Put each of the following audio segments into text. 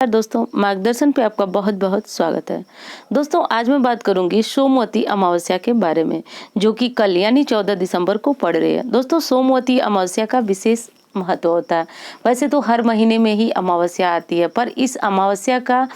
दोस्तों, मार्गदर्शन पे आपका बहुत बहुत स्वागत है। दोस्तों, आज मैं बात करूंगी सोमवती अमावस्या के बारे में, जो कि कल यानी 14 दिसंबर को पड़ रही है। दोस्तों, सोमवती अमावस्या का विशेष महत्व होता है। वैसे तो हर महीने में ही अमावस्या आती है, पर इस अमावस्या का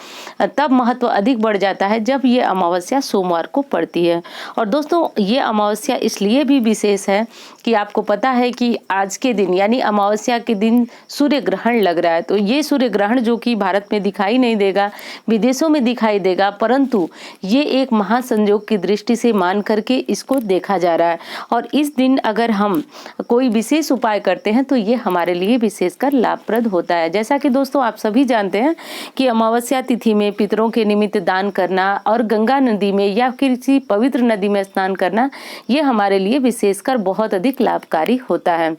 तब महत्व अधिक बढ़ जाता है जब ये अमावस्या सोमवार को पड़ती है। और दोस्तों, ये अमावस्या इसलिए भी विशेष है कि आपको पता है कि आज के दिन यानी अमावस्या के दिन सूर्य ग्रहण लग रहा है। तो ये सूर्य ग्रहण जो कि भारत में दिखाई नहीं देगा, विदेशों में दिखाई देगा, परंतु ये एक महासंयोग की दृष्टि से मान करके इसको देखा जा रहा है। और इस दिन अगर हम कोई विशेष उपाय करते हैं तो ये हमारे लिए विशेषकर लाभप्रद होता है। जैसा कि दोस्तों आप सभी जानते हैं कि अमावस्या तिथि में पितरों के निमित्त दान करना और गंगा नदी में या किसी पवित्र नदी में स्नान करना, ये हमारे लिए विशेषकर बहुत अधिक लाभकारी होता है।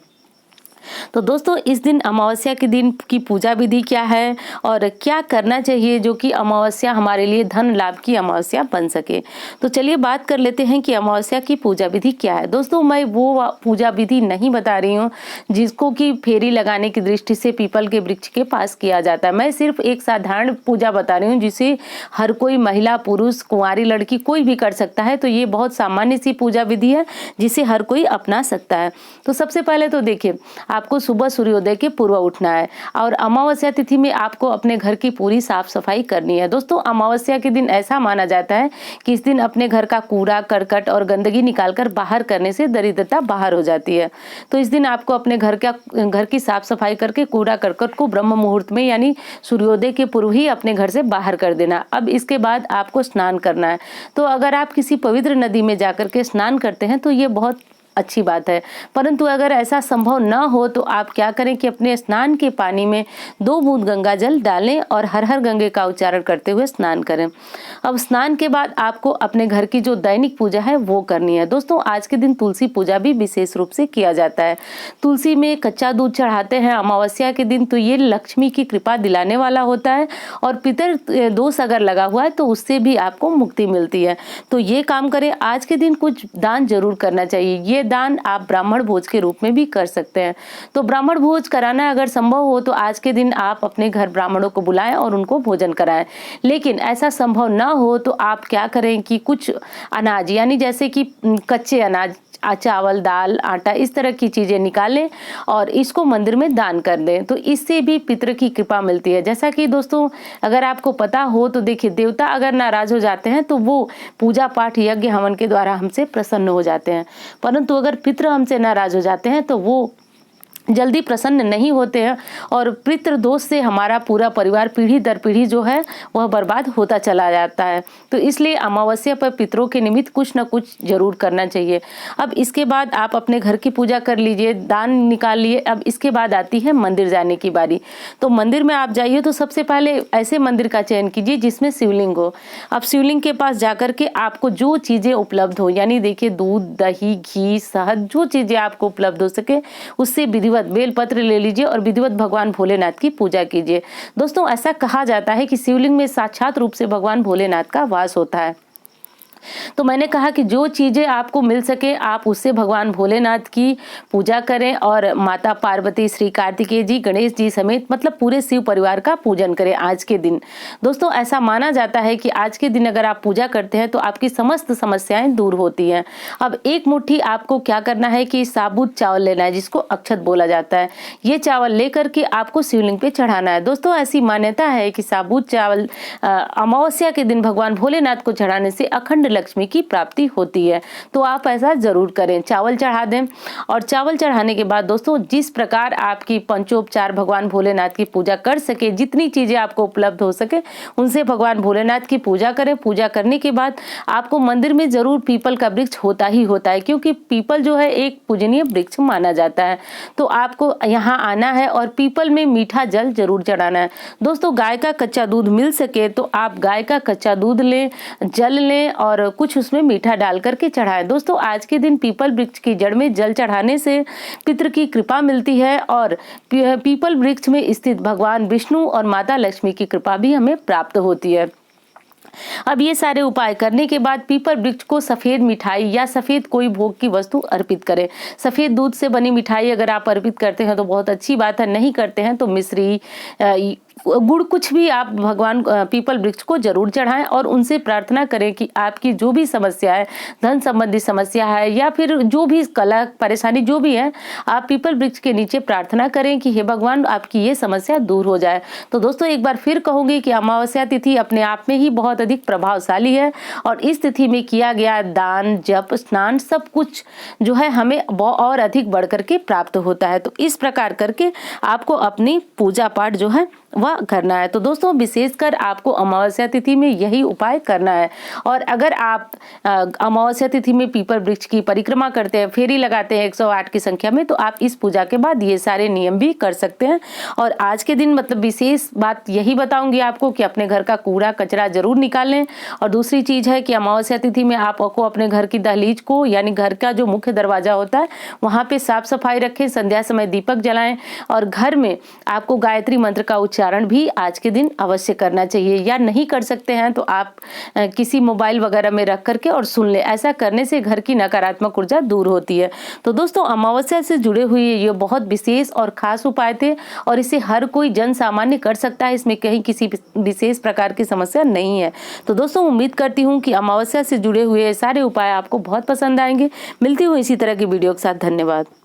तो दोस्तों, इस दिन अमावस्या के दिन की पूजा विधि क्या है और क्या करना चाहिए जो कि अमावस्या हमारे लिए धन लाभ की अमावस्या बन सके। तो चलिए बात कर लेते हैं कि अमावस्या की पूजा विधि क्या है। दोस्तों, मैं वो पूजा विधि नहीं बता रही हूँ जिसको कि फेरी लगाने की दृष्टि से पीपल के वृक्ष के पास किया जाता है। मैं सिर्फ एक साधारण पूजा बता रही हूँ जिसे हर कोई महिला, पुरुष, कुंवारी लड़की कोई भी कर सकता है। तो ये बहुत सामान्य सी पूजा विधि है जिसे हर कोई अपना सकता है। तो सबसे पहले तो देखिए, आपको सुबह सूर्योदय के पूर्व उठना है और अमावस्या तिथि में आपको अपने घर की पूरी साफ सफाई करनी है। दोस्तों, अमावस्या के दिन ऐसा माना जाता है कि इस दिन अपने घर का कूड़ा करकट और गंदगी निकालकर बाहर करने से दरिद्रता बाहर हो जाती है। तो इस दिन आपको अपने घर की साफ सफाई करके कूड़ा करकट को ब्रह्म मुहूर्त में यानी सूर्योदय के पूर्व ही अपने घर से बाहर कर देना। अब इसके बाद आपको स्नान करना है। तो अगर आप किसी पवित्र नदी में जाकर के स्नान करते हैं तो ये बहुत अच्छी बात है, परंतु अगर ऐसा संभव न हो तो आप क्या करें कि अपने स्नान के पानी में 2 बूंद गंगा जल डालें और हर हर गंगे का उच्चारण करते हुए स्नान करें। अब स्नान के बाद आपको अपने घर की जो दैनिक पूजा है वो करनी है। दोस्तों, आज के दिन तुलसी पूजा भी विशेष रूप से किया जाता है। तुलसी में कच्चा दूध चढ़ाते हैं अमावस्या के दिन, तो ये लक्ष्मी की कृपा दिलाने वाला होता है और पितर दोष अगर लगा हुआ है तो उससे भी आपको मुक्ति मिलती है। तो ये काम करें। आज के दिन कुछ दान जरूर करना चाहिए। ये दान आप ब्राह्मण भोज के रूप में भी कर सकते हैं। तो ब्राह्मण भोज कराना अगर संभव हो तो आज के दिन आप अपने घर ब्राह्मणों को बुलाएं और उनको भोजन कराएं। लेकिन ऐसा संभव ना हो तो आप क्या करें कि कुछ अनाज यानी जैसे कि कच्चे अनाज, चावल, दाल, आटा, इस तरह की चीजें निकालें और इसको मंदिर में दान कर दें। तो इससे भी पितृ की कृपा मिलती है। जैसा कि दोस्तों अगर आपको पता हो तो देखिए, देवता अगर नाराज हो जाते हैं तो वो पूजा पाठ, यज्ञ, हवन के द्वारा हमसे प्रसन्न हो जाते हैं, परंतु अगर पितृ हमसे नाराज हो जाते हैं तो वो जल्दी प्रसन्न नहीं होते हैं और पितृ दोष से हमारा पूरा परिवार पीढ़ी दर पीढ़ी जो है वह बर्बाद होता चला जाता है। तो इसलिए अमावस्या पर पितरों के निमित्त कुछ न कुछ जरूर करना चाहिए। अब इसके बाद आप अपने घर की पूजा कर लीजिए, दान निकाल लिए। अब इसके बाद आती है मंदिर जाने की बारी। तो मंदिर में आप जाइए तो सबसे पहले ऐसे मंदिर का चयन कीजिए जिसमें शिवलिंग हो। अब शिवलिंग के पास जाकर के आपको जो चीजें उपलब्ध हो, यानी देखिए दूध, दही, घी, शहद, जो चीजें आपको उपलब्ध हो सके उससे विधिवत बेलपत्र ले लीजिए और विधिवत भगवान भोलेनाथ की पूजा कीजिए। दोस्तों, ऐसा कहा जाता है कि शिवलिंग में साक्षात रूप से भगवान भोलेनाथ का वास होता है। तो मैंने कहा कि जो चीजें आपको मिल सके आप उससे भगवान भोलेनाथ की पूजा करें और माता पार्वती, श्री कार्तिकेय जी, गणेश जी समेत मतलब पूरे शिव परिवार का पूजन करें आज के दिन। दोस्तों, ऐसा माना जाता है कि आज के दिन अगर आप पूजा करते हैं तो आपकी समस्त समस्याएं दूर होती हैं। अब एक मुट्ठी आपको क्या करना है कि साबुत चावल लेना है जिसको अक्षत बोला जाता है। ये चावल लेकर के आपको शिवलिंग पे चढ़ाना है। दोस्तों, ऐसी मान्यता है कि साबुत चावल अमावस्या के दिन भगवान भोलेनाथ को चढ़ाने से अखंड लक्ष्मी की प्राप्ति होती है। तो आप ऐसा जरूर करें, चावल चढ़ा दें। और चावल चढ़ाने के बाद दोस्तों जिस प्रकार आपकी पंचोपचार भगवान भोलेनाथ की पूजा कर सके, जितनी चीजें आपको उपलब्ध हो सके उनसे भगवान भोलेनाथ की पूजा करें। पूजा करने के बाद आपको मंदिर में जरूर पीपल का वृक्ष होता ही होता है, क्योंकि पीपल जो है एक पूजनीय वृक्ष माना जाता है। तो आपको यहाँ आना है और पीपल में मीठा जल जरूर चढ़ाना है। दोस्तों, गाय का कच्चा दूध मिल सके तो आप गाय का कच्चा दूध लें, जल लें और कुछ उसमें मीठा डाल करके चढ़ाएं। दोस्तों, आज के दिन पीपल वृक्ष की जड़ में जल चढ़ाने से पितृ की कृपा मिलती है और पीपल वृक्ष में स्थित भगवान विष्णु और माता लक्ष्मी की कृपा भी हमें प्राप्त होती है। अब ये सारे उपाय करने के बाद पीपल वृक्ष को सफेद मिठाई या सफेद कोई भोग की वस्तु अर्पित करें। सफेद दूध से बनी मिठाई अगर आप अर्पित करते हैं तो बहुत अच्छी बात है, नहीं करते हैं तो मिश्री, गुड़ कुछ भी आप भगवान पीपल वृक्ष को जरूर चढ़ाएं और उनसे प्रार्थना करें कि आपकी जो भी समस्या है, धन संबंधी समस्या है या फिर जो भी कला परेशानी जो भी है, आप पीपल वृक्ष के नीचे प्रार्थना करें कि हे भगवान आपकी ये समस्या दूर हो जाए। तो दोस्तों एक बार फिर कहूंगी कि अमावस्या तिथि अपने आप में ही बहुत अधिक प्रभावशाली है और इस तिथि में किया गया दान, जप, स्नान सब कुछ जो है हमें और अधिक बढ़ करके प्राप्त होता है। तो इस प्रकार करके आपको अपनी पूजा पाठ जो है वह करना है। तो दोस्तों विशेषकर आपको अमावस्या तिथि में यही उपाय करना है। और अगर आप अमावस्या तिथि में पीपल वृक्ष की परिक्रमा करते हैं, फेरी लगाते हैं 108 की संख्या में, तो आप इस पूजा के बाद ये सारे नियम भी कर सकते हैं। और आज के दिन मतलब विशेष बात यही बताऊंगी आपको कि अपने घर का कूड़ा कचरा जरूर निकालें। और दूसरी चीज है कि अमावस्या तिथि में आपको अपने घर की दहलीज को यानी घर का जो मुख्य दरवाजा होता है वहां पे साफ सफाई रखें, संध्या समय दीपक जलाएं और घर में आपको गायत्री मंत्र का उच्चारण भी आज के दिन अवश्य करना चाहिए। या नहीं कर सकते हैं तो आप किसी मोबाइल वगैरह में रख करके और सुन ले। ऐसा करने से घर की नकारात्मक ऊर्जा दूर होती है। तो दोस्तों अमावस्या से जुड़े हुए ये बहुत विशेष और खास उपाय थे और इसे हर कोई जन सामान्य कर सकता है। इसमें कहीं किसी विशेष प्रकार की समस्या नहीं है। तो दोस्तों उम्मीद करती हूँ कि अमावस्या से जुड़े हुए सारे उपाय आपको बहुत पसंद आएंगे। मिलती हूँ इसी तरह की वीडियो के साथ। धन्यवाद।